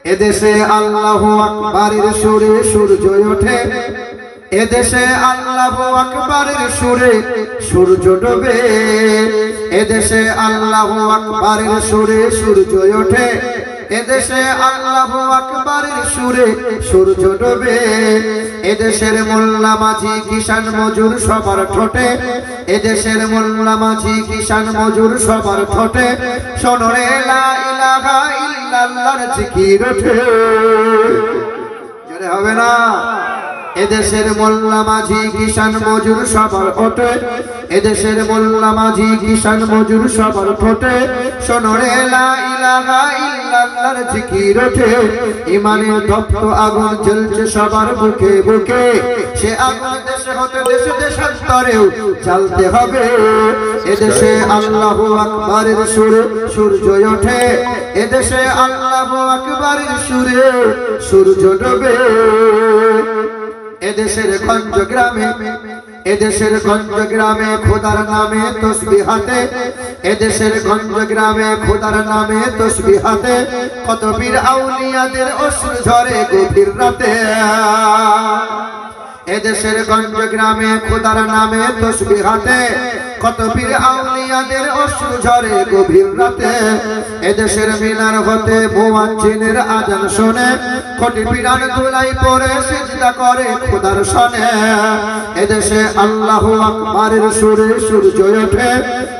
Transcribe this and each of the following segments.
এদেশে আল্লাহু আকবারের সুরে সূর্য ওঠে, এদেশে আল্লাহু আকবারের সুরে সূর্য ডোবে, এদেশে আল্লাহু আকবারের সুরে সূর্য ওঠে, এদেশে আল্লাহু আকবারের সুরে সূর্য ডোবে, এদেশের মোল্লা মাঝি কিষান মজুর সবার ঠোঁটে, এদেশের মোল্লা মাঝি কিষান মজুর সবার ঠোঁটে শোনো রে লা ইলাহা ইল্লাল্লাহর জিকির ওঠে। জোরে হবে না? এদেশের মোল্লা মাঝি কিষান মজুর সবার ওঠে, এদেশের মোল্লা মাঝি কিষান মজুর সবার ঠোঁটে শোনো রে লা ইলাহা ইল্লাল্লাহর জিকির ওঠে। ইমানের তপ্ত আগুন জ্বলছে সবার বুকে বুকে, সে আগুন দেশে হতে দেশে দেশান্তরেও জ্বালতে হবে। এদেশে আল্লাহু আকবারের সুরে সূর্য ওঠে, এদেশে আল্লাহু আকবারের সুরে সূর্য ডোবে, এদেশের গঞ্জ গ্রামে, এদেশের গঞ্জ গ্রামে খোদার নামে তসবিহ হাতে, এদেশের গঞ্জ গ্রামে খোদার নামে তসবিহ হাতে কত বীর আউলিয়াদের অশ্রু ঝরে গভীর রাতে। এদেশের গঞ্জ গ্রামে খোদার নামে তসবিহ হাতে কত বীর আউলিয়াদের অশ্রু ঝরে গভীর রাতে। এদেশের মিনার হতে মুয়াজ্জিনের আজান শুনে কোটি পিরান ধুলাই পরে সিজদা করে খোদার শানে। এদেশে আল্লাহু আকবারের সুরে সূর্য ওঠে,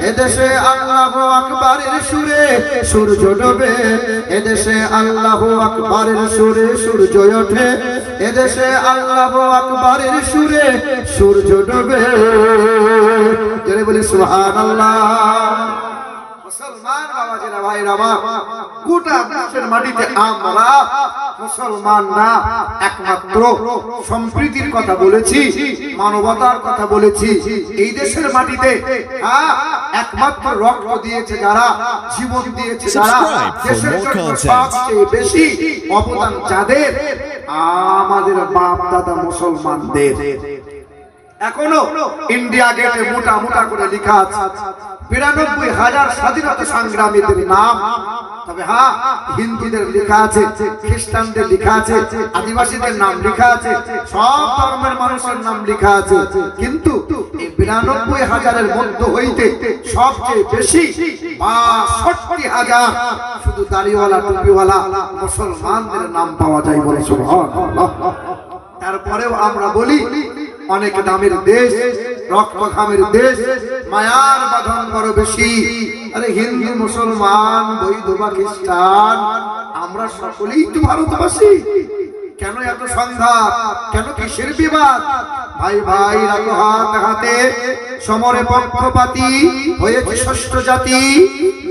এদেশে আল্লাহু আকবারের সুরে সূর্য ডোবে, এদেশে আল্লাহু আকবারের সুরে সূর্য ওঠে, এদেশে আল্লাহু আকবারের সুরে সূর্য ডোবে। জোরে বলি সুবহানাল্লাহ। মুসলমান বাবাজিরা ভাইরা আমার, গোটা বিশ্বের মাটিতে আমরা মুসলমান না একমাত্র সম্প্রীতির কথা বলেছি, মানবতার কথা বলেছি। এই দেশের মাটিতে একমাত্র রক্ত দিয়েছে যারা, জীবন দিয়েছে যারা, দেশের জন্য সবচেয়ে বেশি অবদান যাদের, আমাদের বাপ দাদা মুসলমানদের। এখনো ইন্ডিয়া গেটে মোটা মোটা করে লেখা আছে ৯২,০০০ স্বাধীনতা সংগ্রামীদের নাম। তবে হ্যাঁ, হিন্দুদের লেখা আছে, খ্রিস্টানদের লেখা আছে, আদিবাসীদের নাম লেখা আছে, সব ধর্মের মানুষের নাম লেখা আছে। কিন্তু এই ৯২,০০০-এর মধ্য হইতে সবচেয়ে বেশি ৬২,০০০ শুধু দাড়িওয়ালা টুপিওয়ালা মুসলমানদের নাম পাওয়া যায় বলে সুবহানাল্লাহ। তারপরেও আমরা বলি অনেক নামের দেশ, রক্ত ঘামের দেশ, মায়ার বাঁধন বড় বেশি। আরে হিন্দু মুসলমান বৈধ বা খ্রিস্টান আমরা সকলেই তো ভারতবাসী। কেন এত সংঘাত, কেন কিসের বিবাদ? ভাই ভাই রাখো হাত হাতে, সমরে পক্ষপাতী হয়েছে ষষ্ঠ জাতি,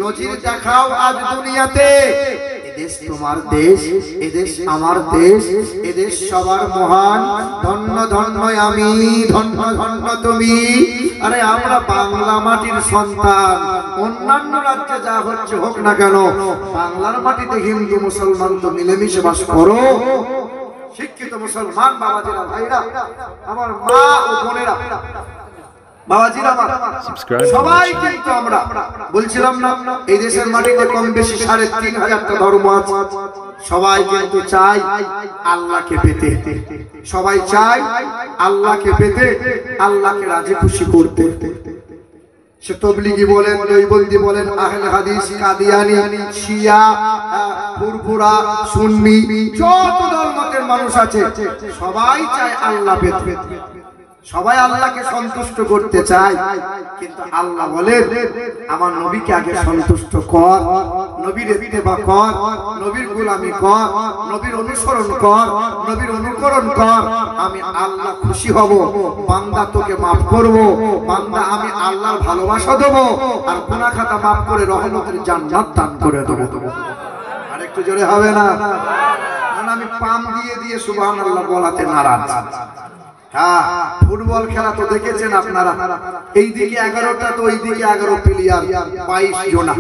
নজির দেখাও আজ দুনিয়াতে। এদেশ তোমার দেশ, এদেশ আমার দেশ, এদেশ সবার মহান, ধন্য ধন্য আমি, ধন্য ধন্য তুমি। আরে আমরা বাংলা মাটির সন্তান, অন্যান্য রাজ্যে যা হচ্ছে হোক না কেন, বাংলার মাটিতে হিন্দু মুসলমান তো মিলেমিশে বাস করো। শিক্ষিত মুসলমান বাবাজিরা ভাইরা আমার, মা ও বোনেরা, বাবাজিরা আমার, সবাই কিন্তু আমরা বলছিলাম না এই দেশের মাটিতে কম বেশি ৩৫০০টা ধর্ম আছে। সবাই কিন্তু চাই আল্লাহকে পেতে, সবাই চাই আল্লাহকে পেতে, আল্লাহকে রাজি খুশি করতে। সে তবলিগি বলেন, নৈবন্দি বলেন, আহলে হাদিস, কাদিয়ানি, শিয়া, ফুরফুরা, সুন্নি, যত ধর্মের মানুষ আছে সবাই চায় আল্লাহ পেতে, সবাই আল্লাহকে সন্তুষ্ট করতে চায়। কিন্তু আল্লাহ বলেন আমার নবীকে আগে সন্তুষ্ট কর, নবীর ইত্তেবা কর, নবীর গোলামি কর, নবীর অনুসরণ কর, নবীর অনুকরণ কর, আমি আল্লাহ খুশি হব, বান্দা তোকে মাফ করব, বান্দা আমি আল্লাহর ভালোবাসা দেব, আর গুনাহ খাতা মাফ করে রহমতের জান্নাত দান করে দেব। আর একটু জোরে হবে না? কারণ আমি পাম দিয়ে দিয়ে সুবহানাল্লাহ বলাতে নারাজ। হ্যাঁ, ফুটবল খেলা তো দেখেছেন আপনারা, এইদিকে ১১টা তো ওইদিকে ১১ প্লেয়ার, ২২ জনা,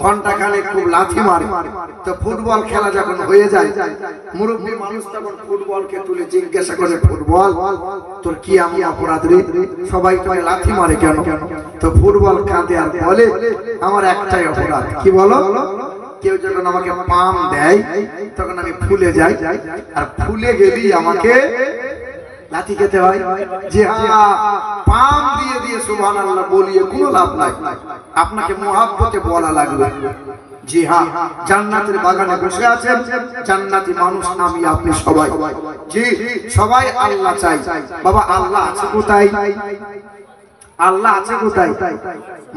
ঘন্টা খানে খুব লাথি মারে। তো ফুটবল খেলা যখন হয়ে যায়, মুরব্বী মানুষ তখন ফুটবলকে তুলে জিজ্ঞাসা করে, ফুটবল তোর কি আমি অপরাধ রে, সবাই তোকে লাথি মারে কেন? তো ফুটবল কাঁদে আর বলে আমার একটাই অপরাধ। কি বলো? কেউ যখন আমাকে পাম দেয় তখন আমি ফুলে যাই, আর ফুলে গেলেই আমাকে লাঠি খেতে হয়। যে পাম দিয়ে দিয়ে সুবহানাল্লাহ বলিয়ে কোনো লাভ নাই, আপনাকে মুহাব্বতে বলা লাগবে। জি হ্যাঁ, জান্নাতের বাগানে বসে আছেন জান্নাতি মানুষ আমি আপনি সবাই। জি সবাই আল্লাহ চাই। বাবা আল্লাহ আছে কোথায়? আল্লাহ আছে কোথায়?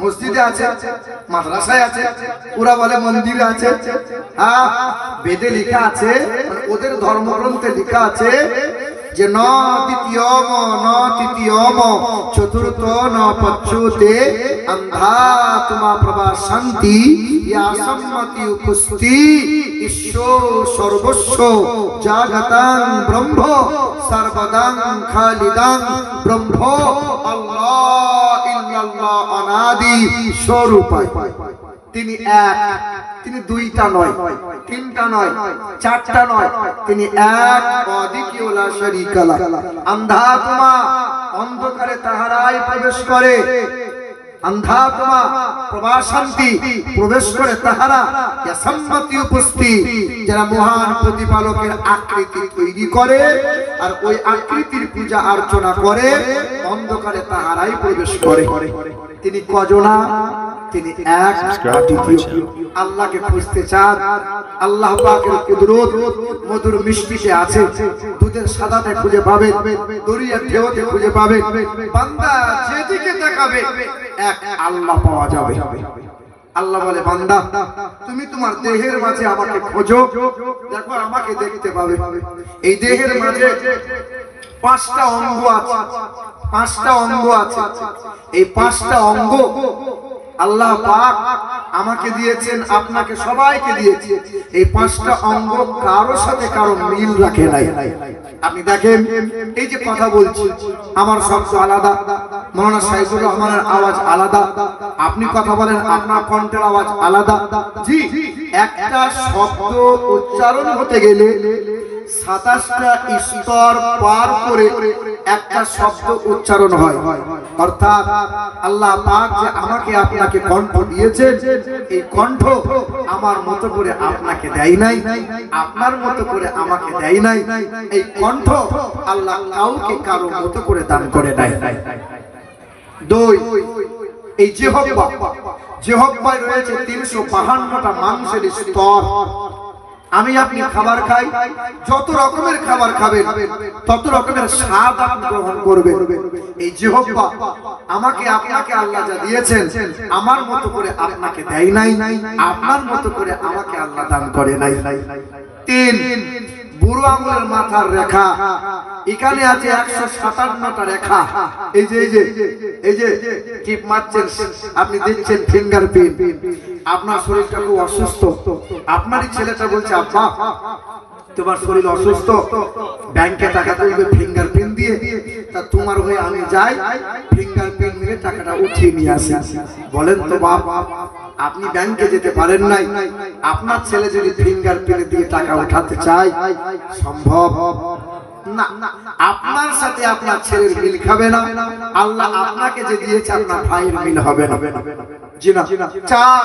মসজিদে আছে, মাদ্রাসায় আছে, ওরা বলে মন্দিরে আছে। বেদে লেখা আছে, ওদের ধর্মগ্রন্থে লেখা আছে যে ন দ্বিতীয়ম ন তৃতীয়ম চতুর্থ ন পঞ্চমতে অন্ধাত্মা প্রভাসন্তি ইয়া সম্মতি উপস্থি ঈশ্বর সর্বস্ব জাগতাং ব্রহ্ম সর্বদাং খালিদাং ব্রহ্ম আল্লাহ ইল্লাল্লাহ অনাদি স্বরূপায়। তিনি এক, তিনি দুইটা নয়, তিনটা নয়, চারটা নয়, তিনি এক, অদ্বিতীয় লা শারীকা লাহ। অন্ধাত্মা অন্ধকারে তাহারাই প্রবেশ করে, অন্ধাত্মা প্রভাসন্তি প্রবেশ করে তাহারা সম্মতি উপস্থি, যারা মহান প্রতিপালকের আকৃতি তৈরি করে আর ওই আকৃতির পূজা অর্চনা করে, অন্ধকারে তাহারাই প্রবেশ করে। তিনি কজনা? তিনি এক, অদ্বিতীয়। আল্লাহকে খুঁজতে চান, আল্লাহ পাকের কুদরত মধুর মিষ্টিতে আছে, দুধের সাদাতে খুঁজে পাবেন, দরিয়ার ঢেউতে খুঁজে পাবেন। বান্দা যেদিকে তাকাবে এক আল্লাহ পাওয়া যাবে। আল্লাহ বলে বান্দা তুমি তোমার দেহের মাঝে আমাকে খোঁজো, দেখো আমাকে দেখতে পাবে। এই দেহের মাঝে পাঁচটা অঙ্গ আছে, পাঁচটা অঙ্গ আছে। এই পাঁচটা অঙ্গ আল্লাহ পাক আমাকে দিয়েছেন, আপনাকে সবাইকে দিয়েছে। এই পাঁচটা অঙ্গ কারোর সাথে কারো মিল রাখে নাই। আপনি দেখেন এই যে কথা বলছি, আমার শব্দ আলাদা, মাওলানা সাইফুর রহমানের আওয়াজ আলাদা, আপনি কথা বলেন আপনার কণ্ঠের আওয়াজ আলাদা। জি একটা শব্দ উচ্চারণ হতে গেলে 27টা স্তর পার করে একটা শব্দ উচ্চারণ হয়। অর্থাৎ আল্লাহ পাক যে আমাকে আপনাকে কণ্ঠ দিয়েছেন, এই কণ্ঠ আমার মতো করে আপনাকে দেয় নাই, আপনার মতো করে আমাকে দেয় নাই। এই কণ্ঠ আল্লাহ কাউকে কারো মতো করে দান করে নাই। দুই, এই জিহ্বায় রয়েছে 352টা মাংসের স্তর। আমি আপনি খাবার খাই, যত রকমের খাবার খাবেন তত রকমের স্বাদ আপনি গ্রহণ করবেন। এই জিহ্বা আমাকে আপনাকে আল্লাহ যা দিয়েছেন আমার মতো করে আপনাকে দেয় নাই, আপনার মতো করে আমাকে আল্লাহ দান করে নাই। তিন, বুড়ো আঙুলের মাথার রেখা, এখানে আছে 157টা রেখা। এই যে এই যে এই যে টিপ মারছেন আপনি, দেখছেন ফিঙ্গারপ্রিন্ট। আপনার শরীরটা খুব অসুস্থ, আপনারই ছেলেটা বলছে আব্বা তোমার শরীর অসুস্থ, ব্যাংকে টাকা তুলবে ফিঙ্গারপ্রিন্ট দিয়ে, তা তোমার হয়ে আমি যাই ফিঙ্গারপ্রিন্ট নিয়ে টাকাটা উঠিয়ে নিয়ে আসি। বলেন তো বাপ, আপনি ব্যাংকে যেতে পারেন নাই, আপনার ছেলে যদি ফিঙ্গারপ্রিন্ট দিয়ে টাকা উঠাতে চায় সম্ভব না। আপনার সাথে আপনার ছেলের মিল খাবে না, আল্লাহ আপনাকে যে দিয়েছে আপনার ভাইয়ের মিল হবে না। জি না। চার,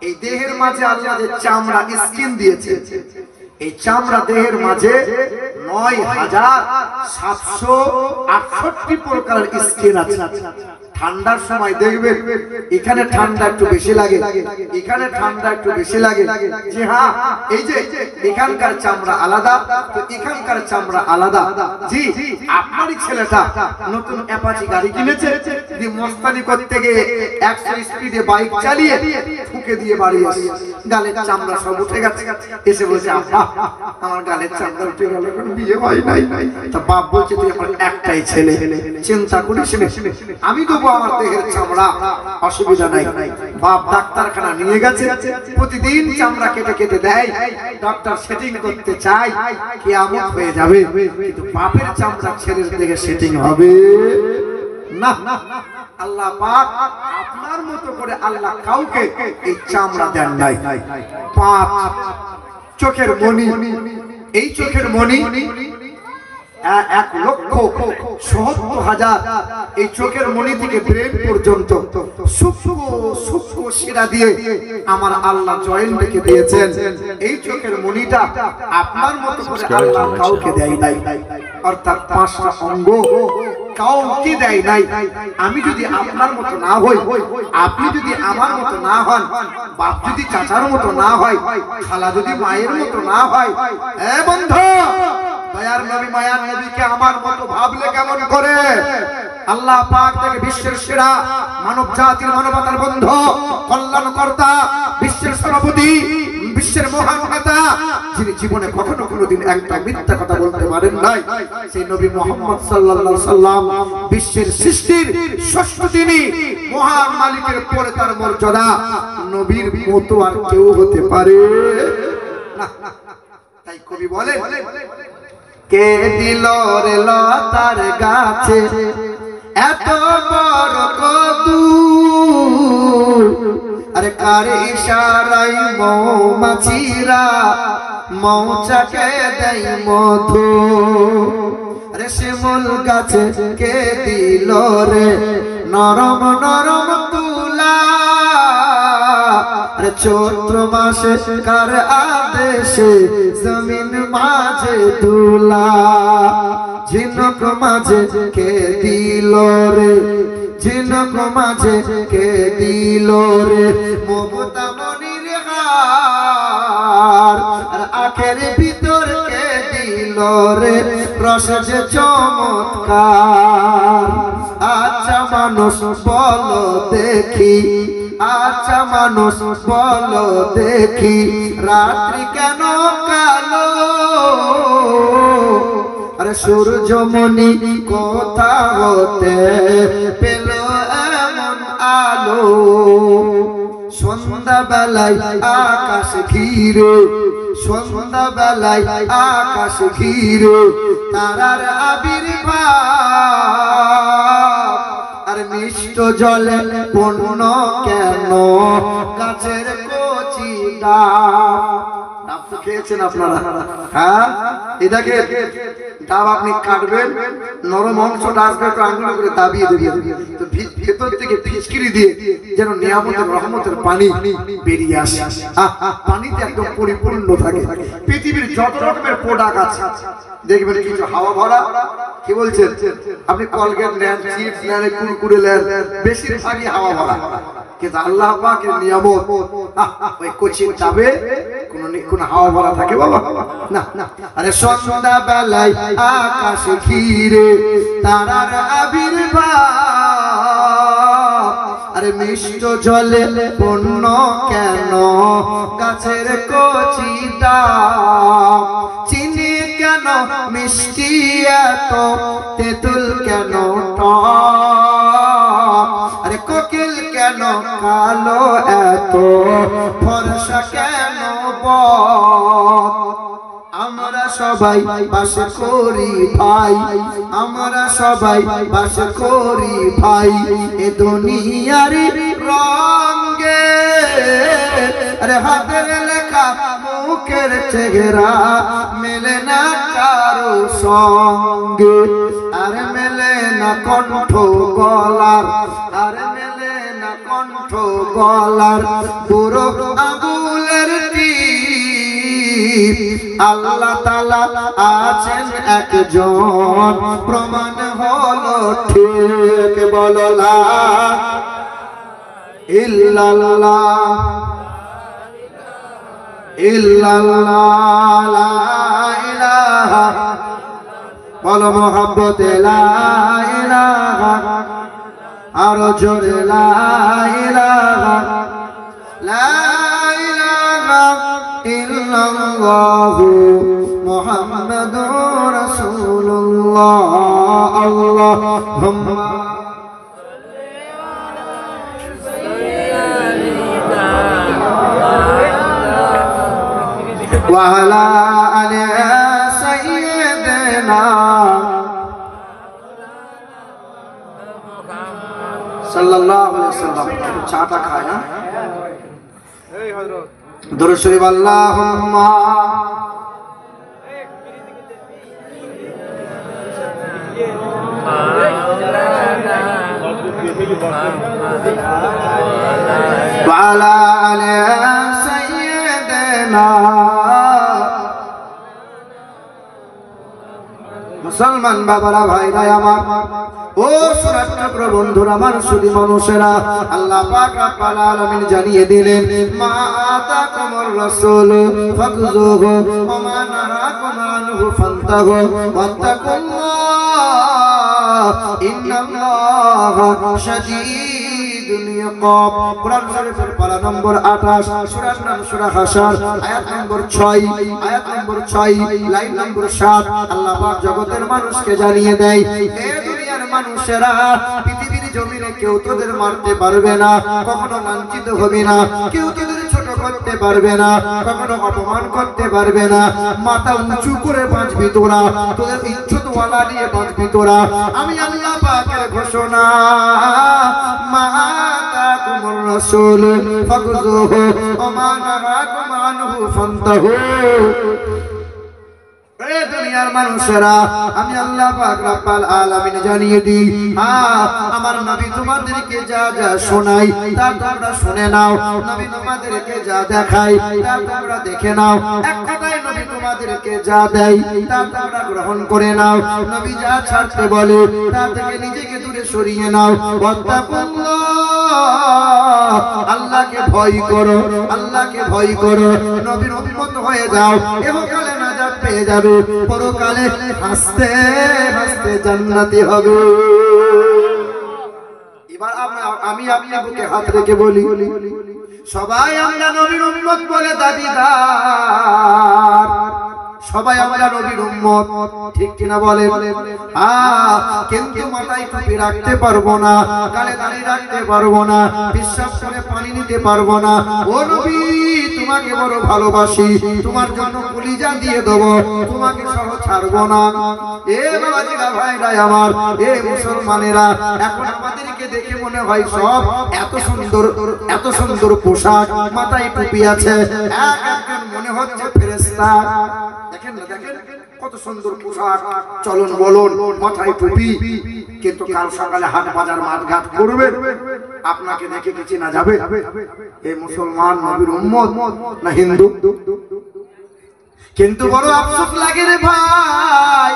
এই দেহের মাঝে আল্লাহ যে চামড়া স্কিন দিয়েছে, এই চামড়া দেহের মাঝে 9768 প্রকারের স্কিন আছে। ঠান্ডার সময় দেখবেন এখানে ঠান্ডা একটু বেশি লাগে, এখানে ঠান্ডা একটু বেশি লাগে। জি হ্যাঁ, এই যে এখানকার চামড়া আলাদা, তো এখানকার চামড়া আলাদা। জি আপনারই ছেলেটা নতুন অ্যাপাচি গাড়ি কিনেছে, যে মস্তানি করতে গিয়ে 100 স্পিডে বাইক চালিয়ে ঠুকে দিয়ে বাড়ি আসে, গালের চামড়া সব উঠে গেছে। এসে বলছে আব্বা আমার গালের চামড়া উঠে গেল, এখন বিয়ে হয় নাই। তা বাপ বলছে তুই আমার একটাই ছেলে, চিন্তা করিস না, আমি দেবো আমার দেহের চামড়া, অসুবিধা নাই। বাপ ডাক্তারখানা নিয়ে গেছে, প্রতিদিন চামড়া কেটে কেটে দেয়, ডাক্তার সেটিং করতে চায়, কিয়ামত হয়ে যাবে, কিন্তু বাপের চামড়া ছেলের দিকে সেটিং হবে না। আল্লাহ পাক আপনার মতো করে আল্লাহ কাউকে এই চামড়া দেন নাই। পাঁচ, চোখের মণি। এই চোখের মণি 1,70,000 এই চোখের মণি থেকে ব্রেন পর্যন্ত সূক্ষ্ম শিরা দিয়ে আমার আল্লাহ জয়েন্ট রেখে দিয়েছেন। এই চোখের মণিটা আপনার মতো করে আল্লাহ কাউকে দেয় নাই, অর্থাৎ 5টা অঙ্গ কাউকে দেয় নাই। আমি যদি আপনার মতো না হই, আপনি যদি আমার মতো না হন, বাপ যদি চাচার মতো না হয়, খালা যদি মায়ের মতো না হয়, এ বন্ধু দয়ার নবী মায়ার নবীকে আমার মতো ভাবলে কেমন করে? আল্লাহ পাক থেকে বিশ্বের সেরা মানব জাতির মানবতার বন্ধু, কল্যাণকর্তা, বিশ্বের সভাপতি, বিশ্বের মহান নেতা, যিনি জীবনে কখনো কোনোদিন একটা মিথ্যা কথা বলতে পারেন নাই, সেই নবী মুহাম্মদ সাল্লাল্লাহু আলাইহি সাল্লাম বিশ্বের সৃষ্টির ষষ্ঠ তিনি মহান মালিকের পরে তার মর্যাদা নবীর মতো আর কেউ হতে পারে না। তাই কবি বলেন, কে দিল রে লতার গাছে এত বড় কদু, আরে কার ইশারায় মৌমাছিরা মৌচাকে দেয় মধু, আরে শিমুল গাছে কে দিল রে নরম নরম তুলা, আরে চৈত্র মাসে কার আদেশে জমিন মাঝে দুলা, ঝিনুক মাঝে কে দিল রে, ঝিনুক মাঝে কে দিল রে মমতা মনির হার, আর আখের ভিতর কে দিল রে রস যে চমৎকার। আচ্ছা মানুষ বলো দেখি, আচ্ছা মানুষ বলো দেখি, রাত্রি কেন কালো, আরে সূর্যমণি কোথা হতে পেল এমন আলো, সন্ধ্যা বেলায় আকাশ ঘিরে, সন্ধ্যা বেলায় আকাশ ঘিরে তারার আবির্ভাব, আর মিষ্ট জলে পূর্ণ কেন গাছের কচি ডাব খেয়েছেন আপনারা? হ্যাঁ, এটাকে ডাব আপনি কাটবেন, নরম অংশটা আসবে, আঙুল করে দাবিয়ে দেবেন, তো ভেতর থেকে ফিসকিরি দিয়ে যেন নিয়ামতের রহমতের পানি বেরিয়ে আসে, পানিতে একদম পরিপূর্ণ থাকে। পৃথিবীর যত রকমের প্রোডাক্ট আছে দেখবেন কিছু হাওয়া ভরা, কি বলছেন আপনি, কলগেট নেন, চিপস নেন, কুরকুরে নেন, বেশিরভাগই হাওয়া ভরা। কিন্তু আল্লাহ পাকের নিয়ামত ওই কচি ডাবে কোন হাওয়া ভরা থাকে বাবা না। আরে সন্ধ্যা বেলায় আকাশ ঘিরে তারার আবির্ভাব, আরে মিষ্ট জলে পূর্ণ কেন গাছের কচি ডাব, চিনি কেন মিষ্টি এত, তেঁতুল কেন টক, আরে কোকিল কেন কালো এত, ফর্সা কেন বক, আমরা সবাই বাস করি ভাই, আমরা সবাই বাস করি ভাই এ দুনিয়ার রঙে, আরে হাতের লেখা মুখের চেহারা মেলে না কারো সঙ্গে, আর মেলে না কণ্ঠ গলার, আর মেলে না কণ্ঠ গলার পুরো আঙুলের টিপ, আল্লাহ তাআলা আছেন একজন, প্রমাণ হলো ঠিক, বলো লা ইল্লাল্লাহ ইল্লাল্লাহ, লা ইলাহা, বলো মুহাব্বতে লা ইলাহা, আরো জোরে লা ইলাহা, লা ইলাহা ইল্লাল্লাহু মুহাম্মাদুর রাসূলুল্লাহ, আল্লাহুম্মা ওয়া আলা আলি সাইয়্যিদিনা সাল্লাল্লাহু আলাইহি ওয়াসাল্লাম। চাটা খায় না, এই হযরত দরুদ শরীফ আল্লাহুম্মা وعلى آل سيدنا মুসলমান বাবারা ভাইরা আমার ও সুরাট্টগ্র বন্ধুরা আমার সুধী মানুষেরা আল্লাহ পাক রব্বুল আলামিন জানিয়ে দিলেন মা আতাকুমুর রাসূল ফাখুযুহু ওয়া মা নাহাকুম আনহু ফান্তাহু ওয়াত্তাকুল্লাহ ইন্নাল্লাহা শাদীদুল ইকাব। কোরআন শরীফের পারা নম্বর 28 সূরার নাম সূরা হাসর আয়াত নম্বর 6 লাইন নম্বর 7 আল্লাহ পাক জগতের মানুষকে জানিয়ে দেয় হে দুনিয়ার মানুষেরা পৃথিবীর জমিনে কেউ তোদের মারতে পারবে না, কখনো লাঞ্ছিত হবে না, কেউ তোদের ছোট করতে পারবে না, কখনো অপমান করতে পারবে না, মাথা উঁচু করে বাঁচবি তোরা, তোদের ইজ্জত ওয়ালা নিয়ে বাঁচবি তোরা। আমি আল্লাহ পাকের ঘোষণা মা আতাকুমুর রাসূল ফাখুযুহু ওয়া মা নাহাকুম আনহু ফান্তাহু। দুনিয়ার মানুষেরা আমি আল্লাহ পাক রব্বুল আলামিন জানিয়ে দিই আমার নবী তোমাদেরকে যা যা শোনাই তা তোমরা শুনে নাও, নবী তোমাদেরকে যা দেখাই তা তোমরা দেখে নাও, এক কথায় নবী তোমাদেরকে যা দেয় তা তোমরা গ্রহণ করে নাও, নবী যা ছাড়তে বলে তা থেকে নিজেকে দূরে সরিয়ে নাও। ওয়াত্তাকুল্লাহ আল্লাহকে ভয় করো, আল্লাহকে ভয় করো, নবীর উম্মত হয়ে যাও, ইহকালে নাজাত পেয়ে যাবে, পরকালে হাসতে হাসতে জান্নাতি হবে। এবার আমি বুকে হাত রেখে বলি সবাই আমরা নবীর উম্মত বলে দাবিদার, সবাই আমরা নবীর উম্মত, ঠিক কিনা বলে? কিন্তু মাথায় টুপি রাখতে পারবো না, গালে দাড়ি রাখতে পারবো না, বিশ্বাস করে পানি নিতে পারবো না। ও নবী তোমাকে বড় ভালোবাসি, তোমার জন্য কলিজা দিয়ে দেবো, তোমাকে সহ ছাড়বো না। এ বাবাজিরা ভাইরা আমার, এ মুসলমানেরা, এখন আমাদেরকে দেখে মনে হয় সব এত সুন্দর পোশাক, মাথায় টুপি আছে, একজন মনে হচ্ছে ফেরেশতা। দেখেন না, দেখেন কত সুন্দর পোশাক, চলন বলন, মাথায় টুপি, কিন্তু কাল সকালে হাট বাজার মাঠ ঘাট করবে, আপনাকে দেখে কি চেনা যাবে এই মুসলমান নবীর উম্মত না হিন্দু? কিন্তু বড় আফসোস লাগে রে ভাই,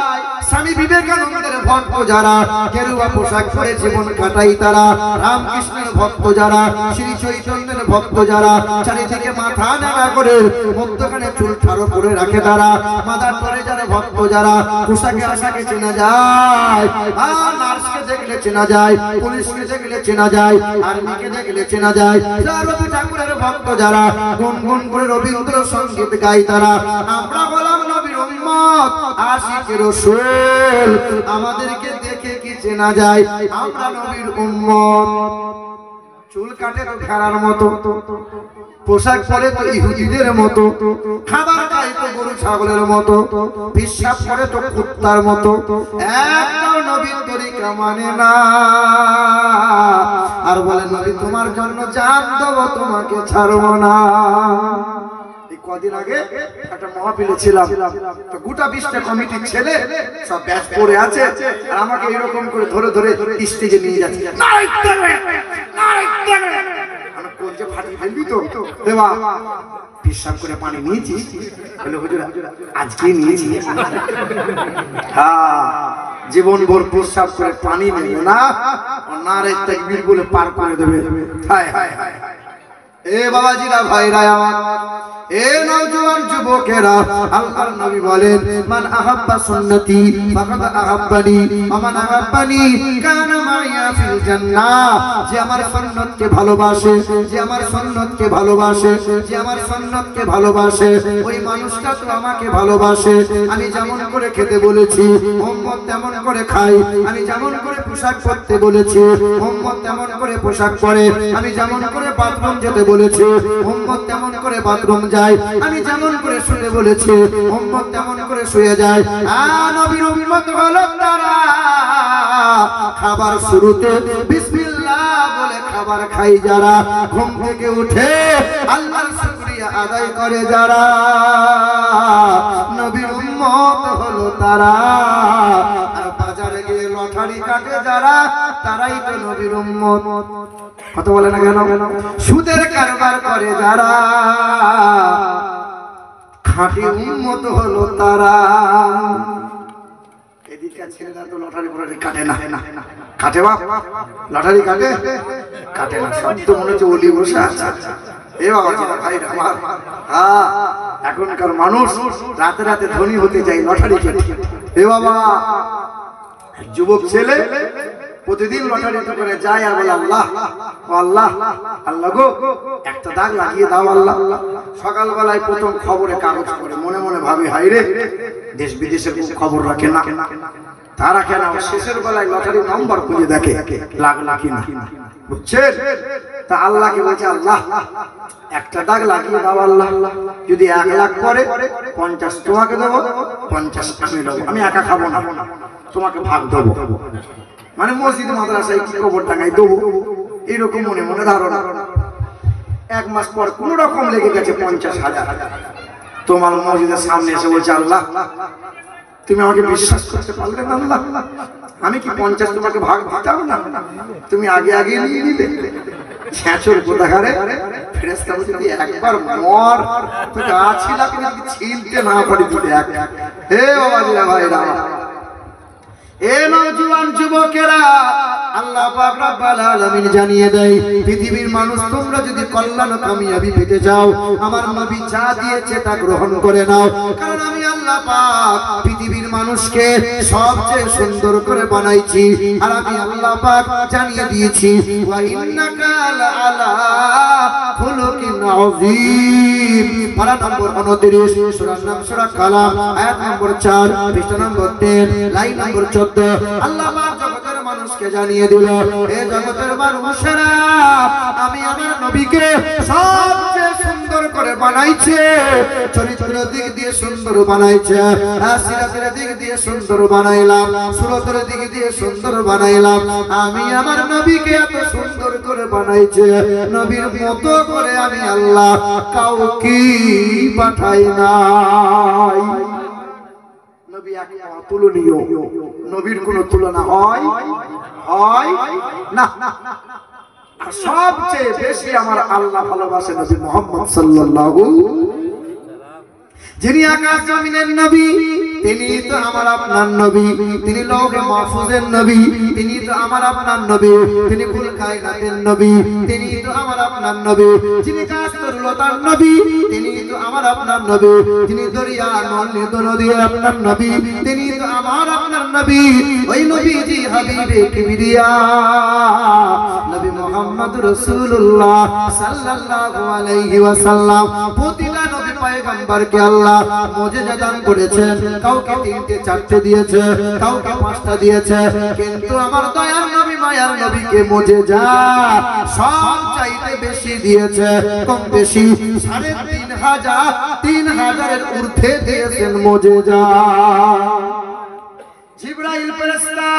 স্বামী বিবেকানন্দের ভক্ত যারা, গেরুয়া পোশাক পরে জীবন কাটাই তারা, রামকৃষ্ণের ভক্ত যারা, শ্রী চৈতন্যের ভক্ত যারা, চারিদিকে মাথা নাড়া করে মধ্যখানে চুল ঠাড়ো করে রাখে তারা, মাদার টেরেসার ভক্ত যারা, পোশাকে আশাকে চেনা যায়, আর নার্সকে দেখলে চেনা যায়, পুলিশকে দেখলে চেনা যায়, আর্মিকে দেখলে চেনা যায়, রবি ঠাকুরের ভক্ত যারা, গুনগুন করে রবীন্দ্রসঙ্গীত গায় তারা, আমরা হলাম নবীর উম্মত, আশিক রাসূল, আমাদেরকে দেখে কি চেনা যায় আমরা নবীর উম্মত? চুল কাটে তো ভেড়ার মতো, পোশাক পরে তো ইহুদিদের মতো, খাবার খায় তো গরু ছাগলের মতো, বিশ্বাস করে তো কুত্তার মতো, একটাও নবীর তরিকা মানে না, আর বলে নবী তোমার জন্য জান দেব, তোমাকে ছাড়বো না। কদিন আগে একটা মহাবিলে ছিলাম, তো গোটা 20টা কমিটির ছেলে সব ব্যাচ পরে আছে, আর আমাকে এরকম করে ধরে ধরে স্টেজে নিয়ে যাচ্ছে, আমি কোলজে ফাটিয়ে ফেলবি তো দেবা। বিশ্বাস করে পানি নিয়েছি, বলে হুজুর আজকে নিয়েছি, জীবন ভর প্রস্রাব করে পানি নেবে না, নারে তাকবীর বলে পার করে দেবে। হায় হায় হায় হায়। এ বাবাজিরা ভাইরা আমার, এ নওজোয়ান যুবকেরা, আল্লাহর নবী বলেন মান আহাব্বা সুন্নতি ফাকাদ আহাব্বানি ওয়া মান আহাব্বানি কানা মাইয়া ফিল জান্নাহ। যে আমার সুন্নতকে ভালোবাসে, যে আমার সুন্নতকে ভালোবাসে, যে আমার সুন্নতকে ভালোবাসে, ওই মানুষটা তো আমাকে ভালোবাসে। আমি যেমন করে খেতে বলেছি উম্মত তেমন করে খাই, আমি যেমন করে পোশাক পরতে বলেছি উম্মত তেমন করে পোশাক পরে, আমি যেমন করে বাথরুম যেতে বলেছি উম্মত তেমন করে বাথরুম যায়, আমি যেমন করে শুতে বলেছি উম্মত তেমন করে শুয়ে যায়। নবীর উম্মত হলো তারা খাবার শুরুতে বিসমিল্লাহ বলে খাবার খাই যারা, ঘুম থেকে উঠে আল্লাহর শুকরিয়া আদায় করে যারা, নবীর উম্মত হলো তারা। আর বাজারে গিয়ে লটারি কাটে যারা তারাই তো নবীর উম্মত। কথা বলে না কেন? সুদের কারবার করে যারা খাঁটি উম্মত হলো তারা। এদিকে ছেলেরা তো লটারি ফটারি কাটে না, কাটে বাপ? লটারি কাটে? কাটে না। সব তো মনে হচ্ছে ওলি বসে আছে। এ বাবা ভাই আমার, এখনকার মানুষ রাতে রাতে ধনী হতে চাই লটারি কেটে। এ বাবা, যুবক ছেলে প্রতিদিন লটারি করে যায় আর বলে আল্লাহ আল্লাহ আল্লাহ গো একটা দাগ লাগিয়ে দাও আল্লাহ। সকালবেলায় প্রথম খবরে কাগজ পড়ে, মনে মনে ভাবি হাই রে দেশ বিদেশের খবর রাখে না, তা রাখে না। শেষের বেলায় লটারি নম্বর খুঁজে দেখে লাগলা কিনা, বুঝছেন? তা আল্লাহকে বলছে আল্লাহ একটা দাগ লাগিয়ে দাও আল্লাহ। যদি 1 লাখ করে 50 তোমাকে দেবো, 50 আমি দেবো, আমি একা খাবো না, তোমাকে ভাগ দেবো। মানে মসজিদ মাদ্রাসায় কি খবর টাঙাই দেবো, এইরকম মনে মনে ধারণা। 1 মাস পর কোন রকম লেগে গেছে 50,000। তোমার মসজিদের সামনে এসে বলছে আল্লাহ তুমি আমাকে বিশ্বাস করতে পারলে না আল্লাহ, আমি কি 50 তোমাকে ভাগ দিতাম না, তুমি আগে আগে নিয়ে নিলে। ছেঁচর কোথাকারে ফেরেশতা বলছে একবার মর, তোকে আছিলা কিন্তু ছিলতে না পারি তুই এক। হে বাবাজিরা ভাইরা, এ নওজোয়ান যুবকেরা, আল্লাহ পাক রব্বুল আলামিন জানিয়ে দেয় পৃথিবীর মানুষ তোমরা যদি কল্যাণ কামিয়াবি পেতে চাও আমার নবী যা দিয়েছে তা গ্রহণ করে নাও। কারণ আমি আল্লাহ পাক পৃথিবীর মানুষকে সবচেয়ে সুন্দর করে বানাইছি। আর আমি আল্লাহ পাক জানিয়ে দিয়েছি ওয়া ইন্নাকা লাআলা খুলুকিন আযীম। পারা নম্বর 29 সূরার নাম সূরা কালাম, আয়াত নম্বর 4, পৃষ্ঠা নম্বর 10, লাইন নম্বর 14। আল্লাহ পাক জগতের মানুষকে জানিয়ে দিল হে জগতের মানুষেরা আমি আমার নবীকে সবচেয়ে সুন্দর করে বানাইছে। চরিত্রের দিক দিয়ে সুন্দর বানাইছে, সিরাতের দিক দিয়ে সুন্দর বানাইলাম, সুরতের দিক দিয়ে সুন্দর বানাইলাম। আমি আমার নবীকে এত সুন্দর করে বানাইছে, নবীর মতো করে আমি আল্লাহ কাউকে পাঠাই নাই। নবী এক অতুলনীয়, নবীর কোনো তুলনা হয় না। আর সবচেয়ে বেশি আমার আল্লাহ ভালোবাসে নবী মুহাম্মদ সাল্লাল্লাহু, যিনি আকাশ জমিনের নবী, তিনি তো আমার আপনার নবী, তিনি লৌহে মাহফুজের নবী, তিনি তো আমার আপনার নবী, তিনি কুল কায়নাতের নবী, তিনি তো আমার আপনার নবী, যিনি কাস্তরুলতার নবী, তিনি তো আমার আপনার নবী, যিনি দরিয়া নদী আপনার নবী, তিনি তো আমার আপনার নবী। ওই নবীজি হাবিবে কিবরিয়া নবী মুহাম্মদ রাসূলুল্লাহ সাল্লাল্লাহু আলাইহি ওয়াসাল্লাম। প্রতিটা নবী পয়গম্বরকে আল্লাহ মুজিজা দান করেছেন, কাউকে 3টে 4টে দিয়েছে, কাউকে 5টা দিয়েছে, কিন্তু আমার দয়ার নবী মায়ার নবীকে মুজিজা সব চাইতে বেশি দিয়েছে। কম বেশি 3,500 এর ঊর্ধ্বে দিয়েছেন মুজিজা। জিবরাইল ফেরেশতা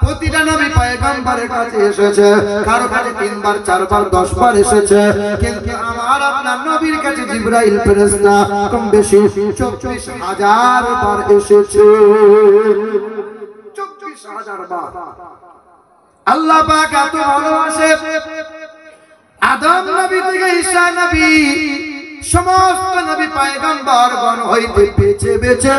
প্রতিটা নবী পয়গম্বরের কাছে এসেছে, কারো কাছে 3 বার 4 বার 10 বার এসেছে, কিন্তু আমার আপনার নবীর কাছে জিবরাইল ফেরেশতা কম বেশি 24,000 বার এসেছে। 24,000 বার। আল্লাহ পাক এত ভালোবাসে, আদম নবী থেকে ঈসা নবী সমস্ত নবী পয়গম্বরগণ হইতে বেছে বেছে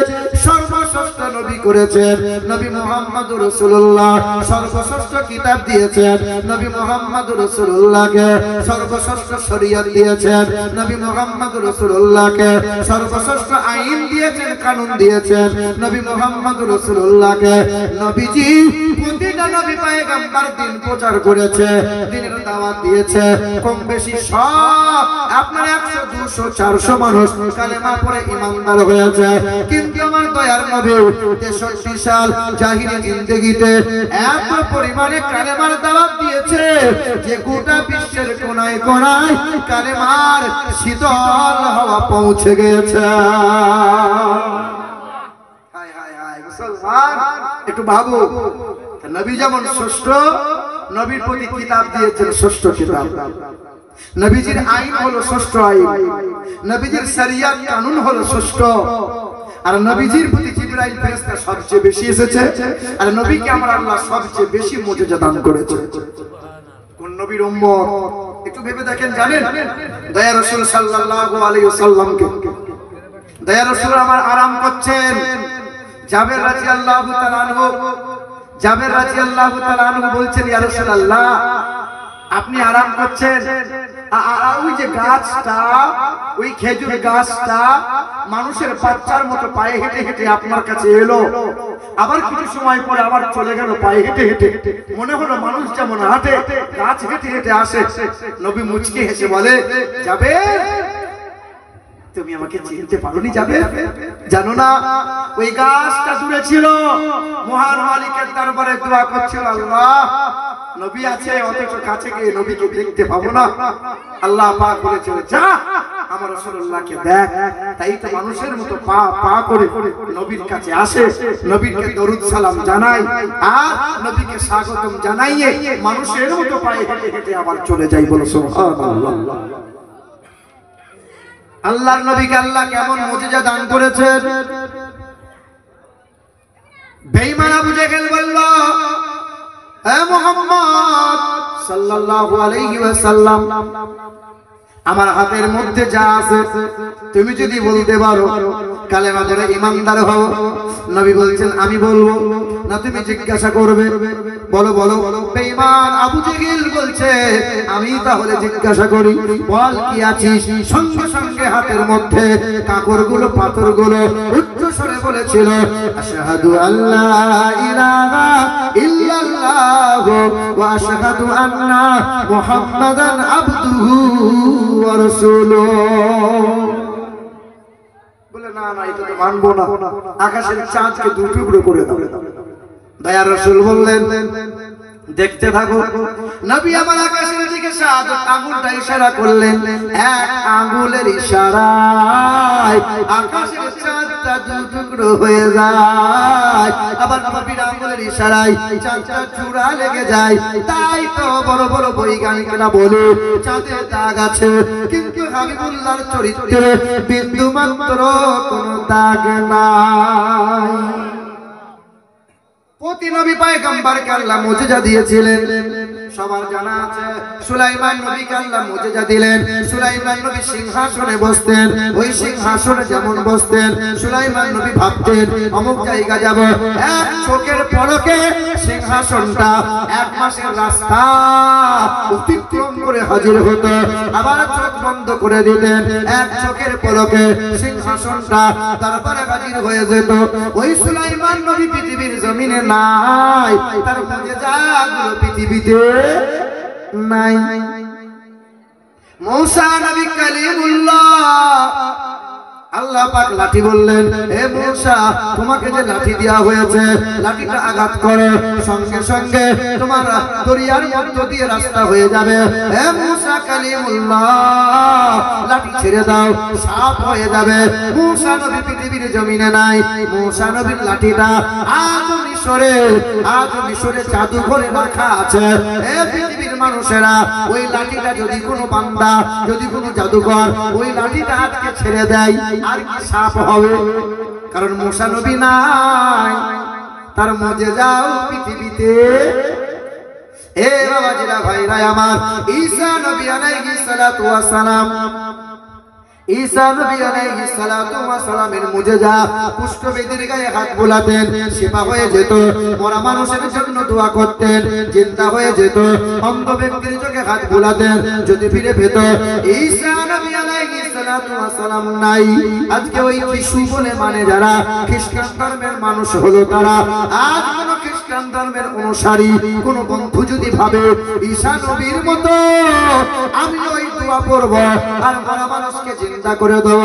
সর্বশ্রেষ্ঠ নবী করেছেন নবী মুহাম্মদ রাসূলুল্লাহ। সর্বশ্রেষ্ঠ কিতাব দিয়েছেন নবী মুহাম্মদ রাসূলুল্লাহকে, সর্বশ্রেষ্ঠ শরীয়ত দিয়েছেন নবী মুহাম্মদ রাসূলুল্লাহকে, সর্বশ্রেষ্ঠ আইন দিয়েছেন, কানুন দিয়েছেন নবী মুহাম্মদ রাসূলুল্লাহকে। নবীজি প্রতিটা নবী পয়গম্বর দিন প্রচার করেছে, দিনের দাওয়াত দিয়েছে। কম বেশি সব আপনার 100 200 400 মানুষ কালেমা পড়ে ঈমানদার হয়েছে, কিন্তু আমার দয়ার নবী 63 সাল জাহিলি জিন্দেগিতে এত পরিমাণে কালেমার দাওয়াত দিয়েছে যে গোটা বিশ্বের কোনায় কোনায় কালেমার শীতল হাওয়া পৌঁছে গেছে। হায় হায় হায় মুসলমান, একটু ভাবো, নবী যেমন শ্রেষ্ঠ, নবীর প্রতি কিতাব দিয়েছেন শ্রেষ্ঠ কিতাব, নবীজির আইন হলো শ্রেষ্ঠ আইন, নবীজির শরিয়ত কানুন হলো শ্রেষ্ঠ। আর নবীজির প্রতি জিবরাইল ফেরেশতা সবচেয়ে বেশি এসেছে, আর নবীকে আমার আল্লাহ সবচেয়ে বেশি মুজিজা দান করেছে। কোন নবীর উম্মত একটু ভেবে দেখেন, জানেন দয়া রাসূল সাল্লাল্লাহু আলাইহি ওয়াসাল্লামকে দয়া রাসূল আমার আরাম করছেন। জাবের রাদিয়াল্লাহু তাআলা আনহু বলছেন, ইয়া রাসূলুল্লাহ আপনি আরাম করছেন, ওই যে গাছটা, ওই খেজুর গাছটা মানুষের বাচ্চার মতো পায়ে হেঁটে হেঁটে আপনার কাছে এলো, আবার কিছু সময় পরে আবার চলে গেল পায়ে হেঁটে হেঁটে। মনে হলো মানুষ যেমন হাঁটে গাছ হেঁটে হেঁটে আসে। নবী মুচকি হেসে বলে, যাবে তুমি আমাকে চিনতে পারোনি? যাবে জানো না ওই গাছটা দূরে ছিল, মহান মালিকের দরবারে দোয়া করছিল, আল্লাহ নবী আছে অথচ কাছে গিয়ে নবীকে দেখতে পাবো না। আল্লাহ পাক বলেছিল, যা আমার রাসূলুল্লাহকে দেখ। তাই তো মানুষের মতো পা পা করে নবীর কাছে আসে, নবীকে দরুদ সালাম জানাই, আর নবীকে স্বাগতম জানাইয়ে মানুষের মতো পায়ে হেঁটে হেঁটে আবার চলে যাই। বলো সুবহানাল্লাহ। আল্লাহর নবীকে আল্লাহ কেমন মুজিজা দান করেছেন। বেঈমান আবু জেহেল বলল, হে মুহাম্মদ সাল্লাল্লাহু আলাইহি ওয়াসাল্লাম, আমার হাতের মধ্যে যা আছে তুমি যদি বলতে পারো কালেমা ধরে ঈমানদার হও। নবী বলছেন, আমি বলবো না তুমি জিজ্ঞাসা করবে? বলো বলো। বেঈমান আবু জেহেল বলছে, আমি তাহলে জিজ্ঞাসা করি, বল কি আছিস? সঙ্গে সঙ্গে হাতের মধ্যে কাকরগুলো পাথরগুলো উচ্চ স্বরে বলেছিল, আশহাদু আল্লা ইলাহা ইল্লাল্লাহ ওয়া আশহাদু আন্না মুহাম্মাদান আবদুহু ওয়া রাসূলুহু। বলে না না, এটা তো মানবো না, আকাশের চাঁদকে দু টুকরো করে দাও। দয়ার রাসূল বললেন, দেখতে থাকো। নবী আমার আকাশের দিকে শাহাদাত আঙ্গুলটা ইশারা করলেন, এক আঙ্গুলের ইশারায় আকাশের চাঁদটা দু টুকরো হয়ে যায়। আবার নবীর আঙ্গুলের ইশারায় চাঁদটা চূড়া লেগে যায়। তাই তো বড় বড় বৈজ্ঞানিকরা বলে চাঁদে দাগ আছে, কিন্তু হাবিবুল্লাহর চরিত্রে বিন্দু মাত্র কোনো দাগ নাই। প্রতি নবী পয়গম্বরকে আল্লাহ মুজিজা দিয়েছিলেন, সবার জানা আছে। সুলাইমান নবীকে আল্লাহ মুজিজা দিলেন। সুলাইমান নবী সিংহাসনে বসতেন, ওই সিংহাসনে যেমন বসতেন সুলাইমান নবী ভাবতেন অমুক জায়গা যাব, এক চোখের পলকে সিংহাসনটা 1 মাসের রাস্তা অতিক্রম করে হাজির হতো। আবার চোখ বন্ধ করে দিতেন, এক চোখের পলকে সিংহাসনটা তারপরে হাজির হয়ে যেত। ওই সুলাইমান নবী পৃথিবীর জমিনে নাই, তার মুজিজাগুলো পৃথিবীতে নাই। মূসা নবী কালিমুল্লাহ, আল্লাহ পাক লাঠি বললেন, হে মূসা তোমাকে যে লাঠি দেওয়া হয়েছে লাঠিটা আঘাত করো, সঙ্গে সঙ্গে তোমার দরিয়ার মধ্য দিয়ে রাস্তা হয়ে যাবে। হে মূসা কালিমুল্লাহ, লাঠি ছেড়ে দাও, সাফ হয়ে যাবে। মূসা নবী পৃথিবীর জমিনে নাই। মূসা নবীর লাঠিটা আজ মিশরে জাদুঘরে রাখা আছে। হে পৃথিবীর মানুষেরা, ওই লাঠিটা যদি কোনো বান্দা, যদি কোনো জাদুকর ওই লাঠিটা আজকে ছেড়ে দেয়, আর কি সাপ হবে? কারণ মূসা নবী নাই, তার মুজিজাও পৃথিবীতে। এ বাবাজিরা ভাইরা আমার, ঈসা নবী আলাইহিস সালাতু ওয়াস সালাম, ঈসা নবী আলাইহিস সালাতু ওয়াস সালামের মুজিজা, কুষ্ঠবেদীর গায়ে হাত বোলাতেন, শিফা হয়ে যেত। মরা মানুষের জন্য দোয়া করতেন, জিন্দা হয়ে যেত। অন্ধ ব্যক্তির চোখে হাত বোলাতেন, যদি ফিরে পেত। ঈসা নবী আলাইহিস সালাতু ওয়াস সালাম নাই। আজকে ওই যিশু বলে মানে যারা খ্রিস্টান ধর্মের মানুষ হলো, তারা আজ কোন খ্রিস্টান ধর্মের অনুসারী কোন বন্ধু যদি ভাবে ঈসা নবীর মতো আমি ওই দোয়া করব আর মরা মানুষকে জিন্দা করে দেব,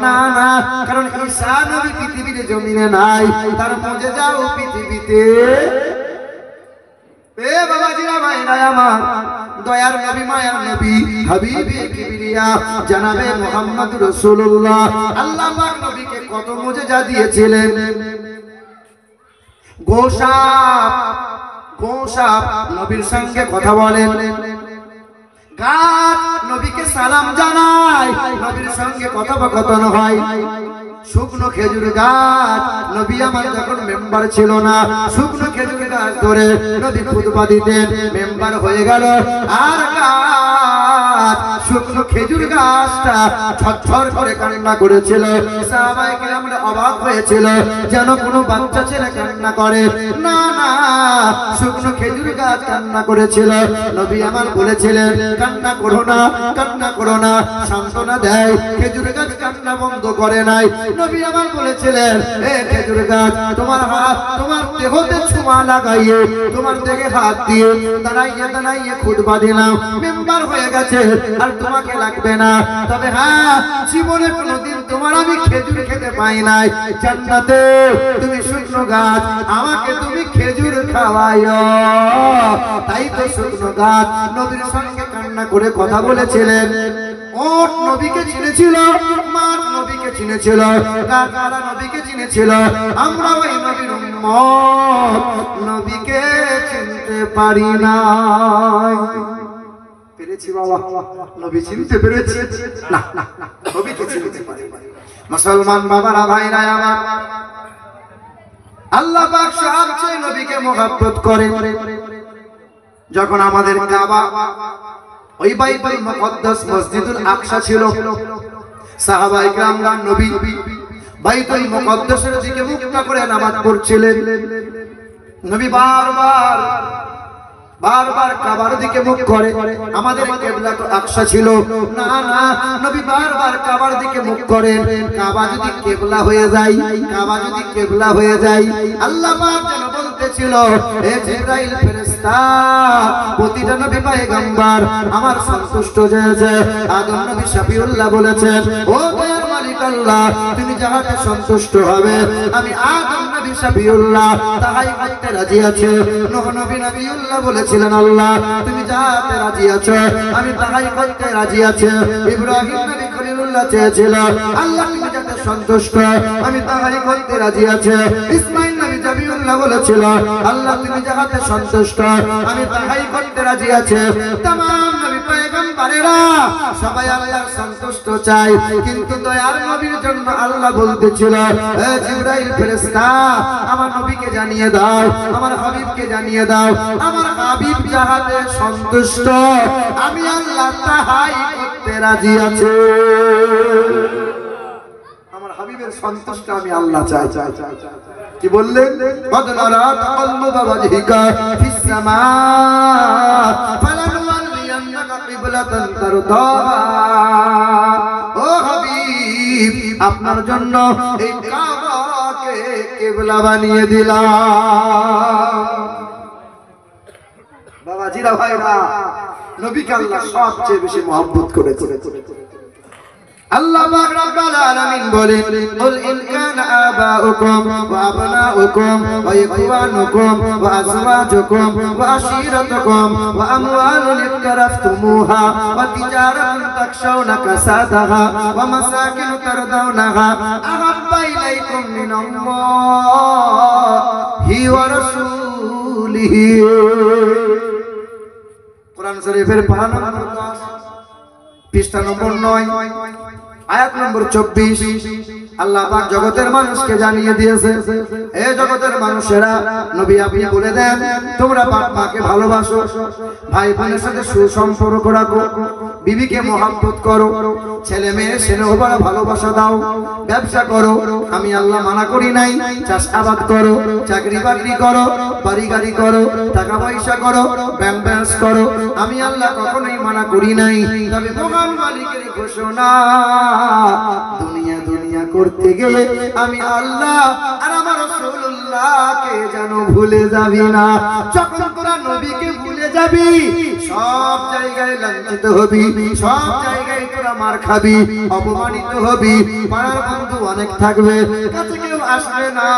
না না, কারণ ঈসা নবী পৃথিবীর জমিনে নাই, তার মুজিজাও পৃথিবীতে। এ বাবাজিরা ভাইরা আমার, দয়ার নবী মায়ার নবী হাবিবে কিবরিয়া জনাবে মুহাম্মদ রাসূলুল্লাহ, আল্লাহ পাক নবীকে কত মুজিজা দিয়েছিলেন। গোসাপ নবীর সঙ্গে কথা বলেন, গাছ নবীকে সালাম জানায়, নবীর সঙ্গে কথোপকথন হয়। শুকনো খেজুর গাছ নবী আমার যখন মেম্বার ছিল না শুকনো খেজুর গাছ ধরে নবী খুতবা দিতেন মেম্বার হয়ে গেল আর গাছ শুকনো খেজুর গাছটা ছটফট করে কান্না করেছিল সাহাবায়ে কেরামরা অবাক হয়েছিল যেন কোনো বাচ্চা ছেলে কান্না করে না না শুকনো খেজুর গাছ কান্না করেছিল নবী আমার বলেছিলেন কান্না করো না সান্ত্বনা দেয় খেজুর গাছ কান্না বন্ধ করে নাই নবী আমার বলেছিলেন এ খেজুর গাছ তোমার হাত তোমার দেহতে ছোঁয়া লাগাইয়ে তোমার দেহে হাত দিয়ে দাঁড়াইয়ে খুতবা দিলাম মেম্বার হয়ে গেছে আর তোমাকে লাগবে না তবে হ্যাঁ জীবনে কোনোদিন তোমার আমি খেজুর খেতে পাই নাই জান্নাতে তুমি শুকনো গাছ আমাকে তুমি খেজুর খাওয়াইও তাই তো শুকনো গাছ নবীর সঙ্গে কান্না করে কথা বলেছিলেন ওট নবীকে চিনেছিল মাঠ নবীকে চিনেছিল কাকারা নবীকে চিনেছিল আমরা ওই নবীর উম্মত নবীকে চিনতে পারি না পেরেছি বাবা নবী চিনতে পেরেছি না নবীকে চিনতে পারি মুসলমান বাবারা ভাইরা আমার আল্লাহ পাক সবচেয়ে নবীকে মহব্বত করে যখন আমাদের কাবা ওই বাইতুল মুকদ্দাস মসজিদুল আকসা ছিল সাহাবায়ে কেরামরা নবী বাইতুল মুকদ্দাসের দিকে মুখ করে নামাজ পড়ছিলেন নবী বারবার কাবার দিকে মুখ করে আমাদের কিবলা তো আকসা ছিল না না নবী বারবার কাবার দিকে মুখ করেন কাবা যদি কিবলা হয়ে যায় আল্লাহ পাক যেন বলতেছিল হে জিবরাইল ফেরেশতা প্রতিটা নবী পয়গম্বর আমার সন্তুষ্ট হয়েছে আদম নবী শফিউল্লাহ বলেছেন ও দয়ার মালিক আল্লাহ তুমি যাহাতে সন্তুষ্ট হবে আমি আদম নবী শফিউল্লাহ তাহাই করতে রাজি আছি নূহ নবী নবিউল্লাহ বলেছিলেন আল্লাহ তুমি যাহাতে রাজি আছো আমি তাহাই করতে রাজি আছি ইব্রাহিম নবী খলিলুল্লাহ চেয়েছিল আল্লাহ তুমি যাতে সন্তুষ্ট আমি তাহাই করতে রাজি আছি ইসমাঈল নবী জাবিউল্লাহ বলেছিল আল্লাহ তুমি যাহাতে সন্তুষ্ট আমি তাহাই করতে রাজি আছি तमाम নবী পয়গম্বরেরা সবাই আল্লাহর সন্তুষ্ট চায় কিন্তু দয়ার নবীর জন্য আল্লাহ বলতেছিল হে জিবরাইল ফেরেশতা আমার নবীকে জানিয়ে দাও আমার হাবিবকে জানিয়ে দাও আমার হাবিব যাহাতে সন্তুষ্ট আমি আল্লাহ তাহাই করতে রাজি আছি আমার হাবিবের সন্তুষ্ট আমি আল্লাহ চাই কি বললেন বদনারা তাকাল্লুবা ওয়াজহিকা ফিস সামা ফালানুওয়াল্লিয়ান্নাকা কিবলাতান তারদাহা ও হাবিব আপনার জন্য এই কাবাকে কিবলা বানিয়ে দিলাম বাবাজিরা ভাইরা নবীকে আল্লাহ সবচেয়ে বেশি মহব্বত করেছে আল্লাহ পাক রব্বুল আলামিন বলেন কুল ইন কানা আবাউকুম ওয়া আবনাউকুম ওয়া ইখওয়ানুকুম ওয়া আজওয়াজুকুম ওয়া আশীরাতুকুম ওয়া আমওয়ালুন ইকতারাফতুমুহা ওয়া তিজারাতুন তাখশাউনা কাসাদাহা ওয়া মাসাকিন তারদাউনাহা আহাব্বা ইলাইকুম মিনাল্লাহি ওয়া রাসূলিহি কোরআন শরীফের পারা নম্বর 10 পৃষ্ঠা নম্বর 9 আয়াত নম্বর 24 আল্লাহ পাক জগতের মানুষকে জানিয়ে দিয়েছে হে জগতের মানুষেরা নবী আপনি বলে দেন তোমরা বাপ মাকে ভালোবাসো ভাই বোনের সাথে সুসম্পর্ক রাখো বিবিকে মহব্বত করো ছেলে মেয়ে স্নেহ ভরা ভালোবাসা দাও ব্যবসা করো আমি আল্লাহ মানা করি নাই চাষাবাদ করো চাকরি বাকরি করো বাড়ি গাড়ি করো টাকা পয়সা করো ব্যাংক ব্যালেন্স করো আমি আল্লাহ কখনোই মানা করি নাই তবে মহান মালিকের ঘোষণা দুনিয়া করতে গেলে আমি আল্লাহ আর আমার রাসূলুল্লাহকে যেন ভুলে যাবি না যখন তোরা নবীকে ভুলে যাবি সব জায়গায় লাঞ্ছিত হবি সব জায়গায় তোরা মার খাবি অপমানিত হবি পাড়ার বন্ধু অনেক থাকবে কাছে কেউ আসবে না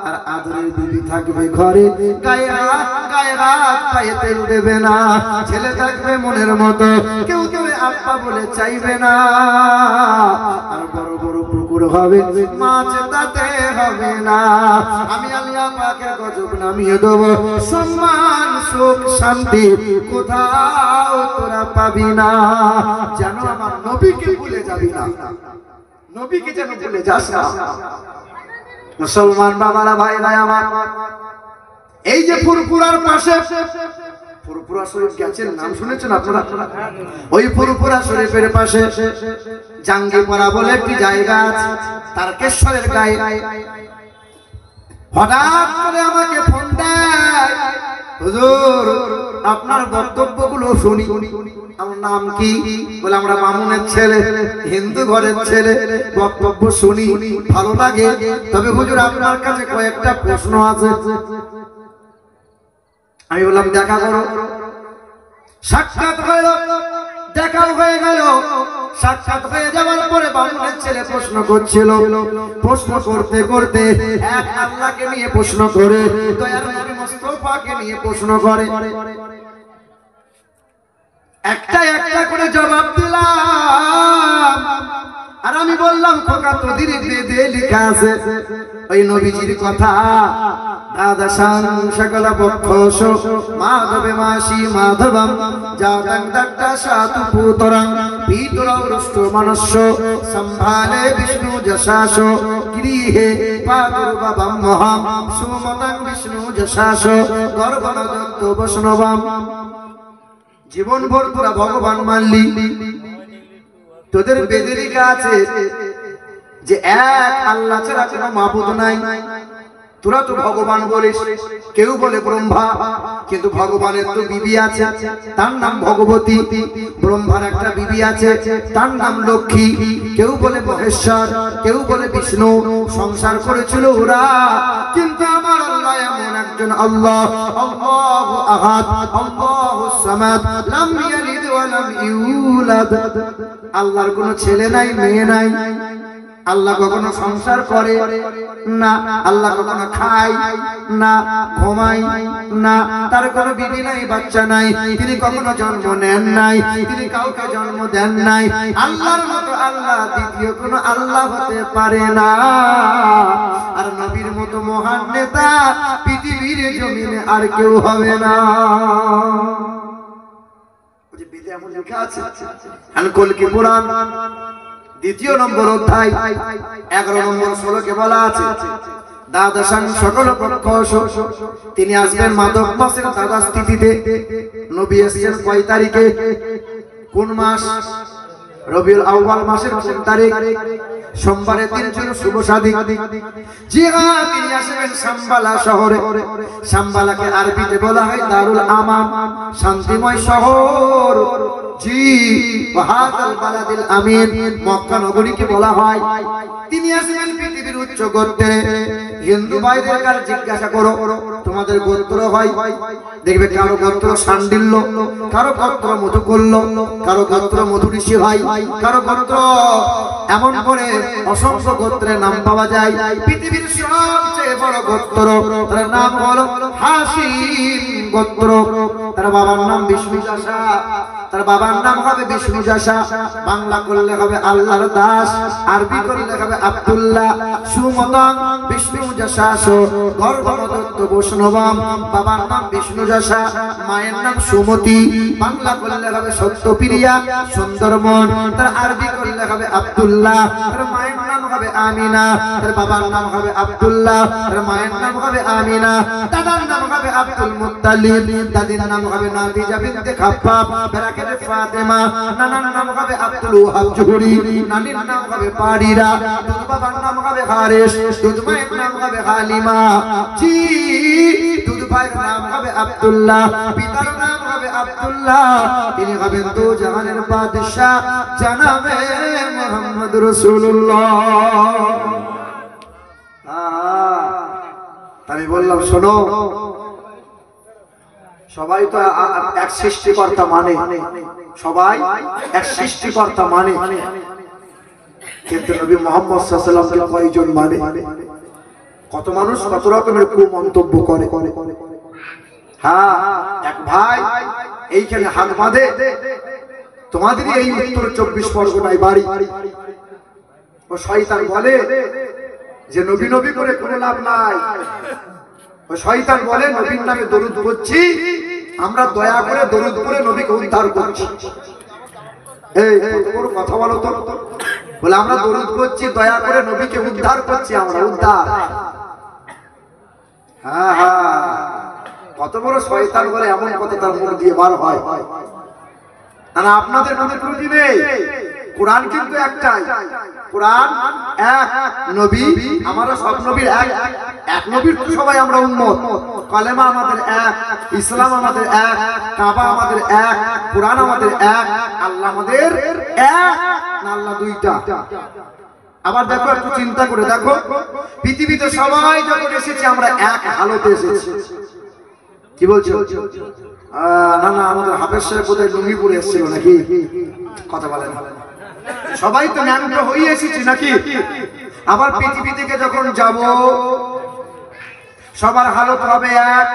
আর আদরের বিবি থাকবে ঘরে গায়ে হাত পায়ে তেল দেবে না ছেলে থাকবে মনের মতো কেউ আব্বা বলে চাইবে না আর বড় বড় পুকুর হবে মাছ তাতে হবে না আমি আল্লাহ পাকের গজব নামিয়ে দেব সম্মান সুখ শান্তি কোথাও তোরা পাবি না যেন আমার নবীকে ভুলে যাবি না নবীকে যেন ভুলে যাস না। মুসলমান বাবারা, ভাই ভাই আমার, এই যে ফুরফুরার পাশে ফুরফুরা শরীফ গেছেন, নাম শুনেছেন আপনারা? ওই ফুরফুরা শরীফের পাশে জাঙ্গিপাড়া বলে একটি জায়গা আছে, তারকেশ্বরের গায়ে। হঠাৎ করে আমাকে ফোন দেয়, হুজুর আপনার বক্তব্যগুলো শুনি। আমার নাম কি? বলে আমরা বামুনের ছেলে, হিন্দু ঘরের ছেলে, বক্তব্য শুনি, ভালো লাগে। তবে হুজুর আপনার কাছে কয়েকটা প্রশ্ন আছে। আমি বললাম দেখা করো। সাক্ষাৎ হয়ে দেখাও হয়ে গেল। সাক্ষাৎ হয়ে যাওয়ার পরে বামুনের ছেলে প্রশ্ন করছিল। প্রশ্ন করতে করতে এক আল্লাহকে নিয়ে প্রশ্ন করে, দয়ার নবী মুস্তাফাকে নিয়ে প্রশ্ন করে। একটা একটা করে জবাব দিলাম। আর আমি বললাম খোকা তোদের বেদে লেখা আছে ওই নবীজির কথা। দাদা শান সকল বক্ষস মাধবে মাসি মাধবম জাতং দত্তা সাতু পুতরং পিতরং রুষ্ট মনস্য সম্ভালে বিষ্ণু যশাস গৃহে পাদুর্বভম মহাম সুমতং বিষ্ণু যশাস গর্ভনদত্ত বৈষ্ণবম। জীবন ভর তোরা ভগবান মানলি, তোদের বেদে লেখা আছে যে এক আল্লাহ ছাড়া কোনো মাবুদ নাই। তোরা তো ভগবান বলিস, কেউ বলে ব্রহ্মা, কিন্তু ভগবানের তো বিবি আছে, তার নাম ভগবতী। ব্রহ্মার একটা বিবি আছে, তার নাম লক্ষ্মী। কেউ বলে মহেশ্বর, কেউ বলে বিষ্ণু। সংসার করেছিল ওরা, কিন্তু আমার আল্লাহ এমন একজন আল্লাহ, আল্লাহু আহাদ, আল্লাহুস সামাদ, লাম ইয়ালিদ ওয়া লাম ইউলাদ। আল্লাহর কোনো ছেলে নাই, মেয়ে নাই। আল্লাহ কখনো সংসার করে না, আল্লাহ কখনো খায় না, ঘুমায় না, তার কোনো বিবি নাই, বাচ্চা নাই। তিনি কখনো জন্ম নেন নাই, তিনি কাউকে জন্ম দেন নাই। আল্লাহর মতো আল্লাহ দ্বিতীয় কোনো আল্লাহ হতে পারে না। আর নবীর মতো মহান নেতা পৃথিবীর জমিনে আর কেউ হবে না। বেদে এমন লেখা আছে, কলকি পুরাণ দ্বিতীয় নম্বর অধ্যায় 11 নম্বর শ্লোকে বলা আছে, দ্বাদশাং সকল প্রকশ। তিনি আসবেন মাধব মাসের দ্বাদশ তিথিতে। নবী এসেছেন কয় তারিখে? কোন মাস? রবিউল আউয়াল মাসের কোন তারিখ? সোমবারের দিন ছিল শুভ সাদিক। জি হ্যাঁ, তিনি আসবেন সাম্বালা শহরে। সাম্বালাকে আরবিতে বলা হয় দারুল আমাম, শান্তিময় শহর। জি, ওয়াহাদাল বালাদিল আমিন, মক্কা নগরীকে বলা হয়। তিনি আসবেন পৃথিবীর উচ্চ গোত্রে। হিন্দু ভাইদের কাছে জিজ্ঞাসা করো তোমাদের গোত্র হয়, দেখবে কারো গোত্র শান্ডিল্য, কারো গোত্র মধুকল্য, কারো গোত্র মধুঋষি হয়, কারো গোত্র এমন করে অসংখ্য গোত্রের নাম পাওয়া যায়। পৃথিবীর সবচেয়ে বড় গোত্র, তার নাম হলো হাসিম গোত্র। তার বাবার নাম বিষ্ণু যশা, তার বাবার নাম হবে বিষ্ণু যশা। বাংলা করলে হবে আল্লাহর দাস, আরবি করলে হবে আব্দুল্লাহ। সুমতং বিষ্ণু যশাস গর্ভনদত্ত বৈষ্ণবম। বাবার নাম বিষ্ণু যশা, মায়ের নাম সুমতি। বাংলা করলে হবে সত্যপ্রিয়া, সুন্দরমন। তার আরবি করলে হবে আব্দুল্লাহ। তার মায়ের নাম হবে আমিনা, তার বাবার নাম হবে আব্দুল্লাহ, তার মায়ের নাম হবে আমিনা। দাদার নাম হবে আব্দুল মুত্তালিব, দাদির নাম হবে নাদিজা বিনতে খাব্বাব ব্রাকেটে ফাতেমা। নানার নাম হবে আব্দুল ওয়াহাব জুহরি, নানির নাম হবে পারিরা। দুধ বাবার নাম হবে হারিস, দুধ মায়ের নাম হবে হালিমা। জি, দুধ ভাইয়ের নাম হবে আব্দুল্লাহ, পিতার নাম হবে আব্দুল্লাহ। তিনি হবেন দু জাহানের বাদশা জনাবে মুহাম্মদ রাসূলুল্লাহ। আমি বললাম শোনো, সবাই তো এক সৃষ্টিকর্তা মানে, সবাই এক সৃষ্টিকর্তা মানে, কিন্তু নবী মুহাম্মদ সাল্লাল্লাহু আলাইহি ওয়াসাল্লামকে কয়জন মানে? কত মানুষ কত রকমের কুমন্তব্য করে। হ্যাঁ, এক ভাই এইখানে হাত বাঁধে, তোমাদের এই উত্তর 24 পরগনায় বাড়ি। ও শয়তান বলে যে নবী নবী করে কোনো লাভ নাই। ও শয়তান বলে নবীর নামে দরুদ পড়ছি, আমরা দয়া করে দরুদ পড়ে নবীকে উদ্ধার করছি। এই কত বড় কথা বলো তো। বলে আমরা দরুদ করছি, দয়া করে নবীকে উদ্ধার করছি, আমরা উদ্ধার। হ্যাঁ হ্যাঁ, কত বড় শয়তান বলে এমন কথা তার মুখ দিয়ে বার হয়। আর আপনাদের মধ্যে ত্রুটি নেই, কোরআন কিন্তু একটাই, কোরআন এক, নবী আমরা সব নবীর এক নবীর তো সবাই আমরা উম্মত। কালেমা আমাদের এক, ইসলাম আমাদের এক, কাবা আমাদের এক, কোরআন আমাদের এক, আল্লাহ আমাদের এক না আল্লাহ দুইটা? আবার দেখো, একটু চিন্তা করে দেখো, পৃথিবীতে সবাই যখন এসেছি আমরা এক হালতে এসেছি। কি বলছো? না না, আমাদের হাফেজ সাহেব বোধহয় লুঙ্গি পরে এসেছিল নাকি? কথা বলেন, সবাই তো ন্যাংটো হয়ে এসেছি নাকি? আবার পৃথিবী থেকে যখন যাব সবার হালত হবে এক,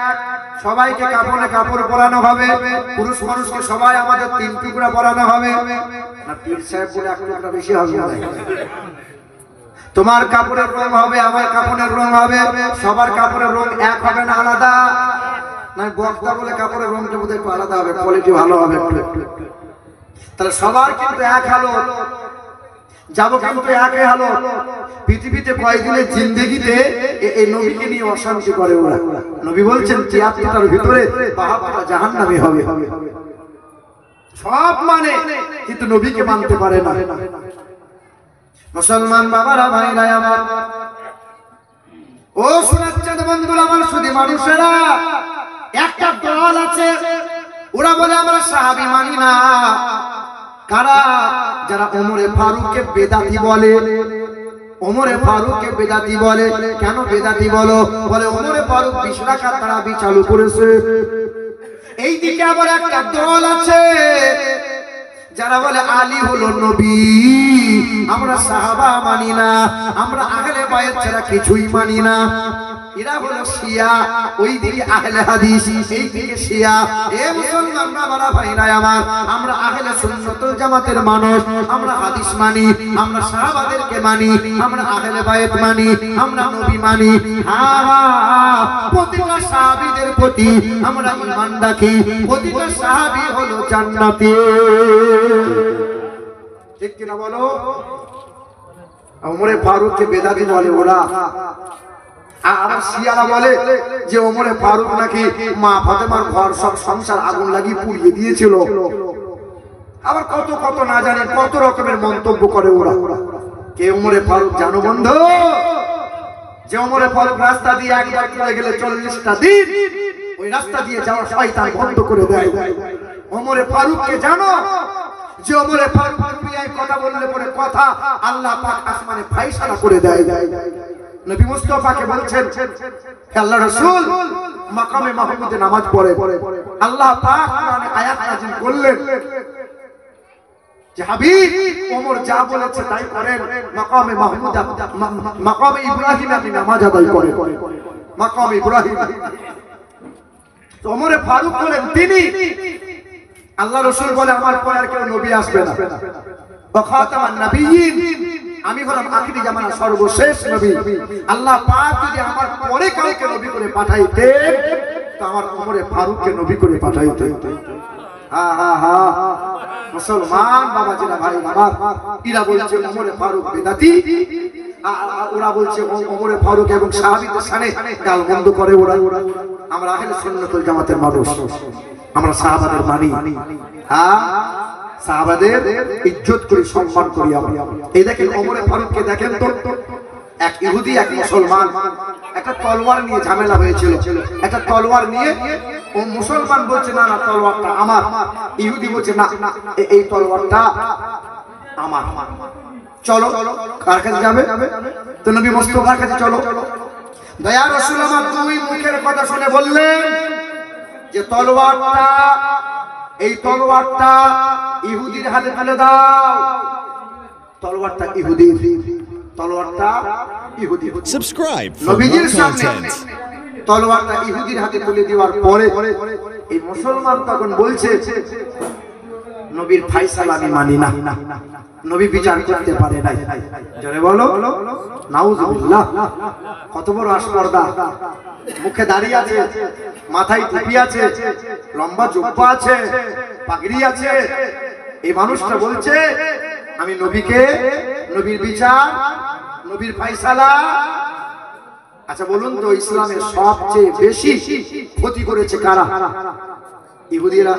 সবাইকে কাপড়ে কাপড় পরানো হবে, পুরুষ মানুষকে সবাই আমাদের 3 টুকরা পরানো হবে না? পীর সাহেব বলে 1 টুকরা বেশি হবে না? তোমার কাপড়ের রং হবে, আমার কাপড়ের রং হবে, সবার কাপড়ের রং এক হবে না আলাদা? না বক্তা বলে কাপড়ের রংটা বোধহয় একটু আলাদা হবে, কোয়ালিটি ভালো হবে একটু। তাহলে সবার কিন্তু এক হালত, যাবো কিন্তু একই হালত। পৃথিবীতে কয়েকদিনের জিন্দেগিতে এই নবীকে নিয়ে অশান্তি করে ওরা। নবী বলছেন 73টার ভিতরে 72টা জাহান্নামী হবে। সব মানে কিন্তু নবীকে মানতে পারে না। মুসলমান বাবারা, ভাইরা আমার, ও শোনাচ্ছেন বন্ধুরা আমার, শুধু মানুষেরা একটা দল আছে, ওরা বলে আমরা সাহাবী মানি না। কারা? যারা ওমরে ফারুককে বেদাতি বলে। ওমরে ফারুককে বেদাতি বলে। কেন বেদাতি বলো? বলে ওমরে ফারুক 20 রাকাত তারাবি চালু করেছে। এই দিকে আবার একটা দল আছে যারা বলে আলী হলো নবী, আমরা সাহাবা মানি না, আমরা আহলে বায়ত ছাড়া কিছুই মানি না। এরা হলো শিয়া, ওই দিকে আহলে হাদিস, এই দিকে শিয়া। এ মুসলমান বাবারা, ভাইরা আমার, আমরা আহলে সুন্নাত ওয়াল জামাতের মানুষ, আমরা হাদিস মানি, আমরা সাহাবাদেরকে মানি, আমরা আহলে বায়ত মানি, আমরা নবী মানি। হ্যাঁ, প্রতিটা সাহাবীদের প্রতি আমরা ঈমান রাখি, প্রতিটা সাহাবী হলো জান্নাতি। ঠিক কিনা বলো? ওমরে ফারুককে বেদাতি বলে ওরা। আর শিয়ারা বলে যে ওমরে ফারুক নাকি মা ফাতেমার ঘর সব সংসার আগুন লাগিয়ে পুড়িয়ে দিয়েছিল। আবার কত কত না জানি কত রকমের মন্তব্য করে ওরা। কে ওমরে ফারুক জানো বন্ধু? যে ওমরে ফারুক রাস্তা দিয়ে একবার চলে গেলে 40টা দিন ওই রাস্তা দিয়ে যাওয়া শয়তান বন্ধ করে দেয়। ওমরে ফারুককে জানো? যে ওমরে ফারুক দুনিয়ায় কথা বললে পরে কথা আল্লাহ পাক আসমানে ফায়সালা করে দেয়। নবী মুস্তাফাকে বলছেন, আল্লাহর রাসূল মাকামে মাহমুদে নামাজ পড়ে, আল্লাহ পাক কোরআনে আয়াত নাযিল করলেন যে হাবিব ওমর যা বলেছে তাই করেন, মাকামে মাহমুদ মাকামে ইব্রাহিম আপনি নামাজ আদায় করেন, মাকামে ইব্রাহিম। তো ওমরে ফারুক বলেন তিনি, আল্লাহ রাসূল বলে আমার পরে আর কেউ নবী আসবে না, ওয়া খাতামান নবিয়্যিন, আমি হলাম আখিরি জামানার সর্বশেষ নবী। আল্লাহ পাক যদি আমার পরে কাউকে নবী করে পাঠাইতেন তো আমার ওমরে ফারুককে নবী করে পাঠাইতেন। হা হা হা, মুসলমান বাবাজিরা, ভাই আমার, এরা বলছে ওমরে ফারুক বেদাতি, ওরা বলছে ওমরে ফারুক এবং সাহাবীদের সামনে গালমন্দ করে ওরা। আমরা আহলে সুন্নাত ওয়াল জামাতের মানুষ, আমরা সাহাবাদের মানি। হ্যাঁ, সাহাবাদের ইজ্জত করি, সম্মান করি আমরা। এই দেখেন ওমরে ফারুককে দেখেন তো, এক ইহুদি এক মুসলমান একটা তলোয়ার নিয়ে ঝামেলা হয়েছিল। একটা তলোয়ার নিয়ে ও মুসলমান বলছে না না তলোয়ারটা আমার, ইহুদি বলছে না এই তলোয়ারটা আমার। চলো কার কাছে যাবে? তো নবী মুস্তাফার কাছে চলো। দয়ার রাসূল আমার দুই মুখের কথা শুনে বললেন যে তলোয়ারটা, এই তলোয়ারটা ইহুদির হাতে তুলে দাও। তলোয়ারটা ইহুদির, তলোয়ারটা ইহুদি। সাবস্ক্রাইব নবীজির সামনে তলোয়ারটা ইহুদির হাতে তুলে দেওয়ার পরে এই মুসলমান তখন বলছে নবীর ফায়সালা আমি মানি না, নবী বিচার করতে পারে নাই। জোরে বলো নাউজুবিল্লাহ। কত বড় আসপর্দা, মুখে দাড়ি আছে, মাথায় টুপি আছে, লম্বা জুব্বা আছে, পাগড়ি আছে। এই মানুষটা বলছে আমি নবীকে, নবীর বিচার, নবীর ফয়সালা। আচ্ছা বলুন তো, ইসলামের সবচেয়ে বেশি ক্ষতি করেছে কারা? ইহুদিরা।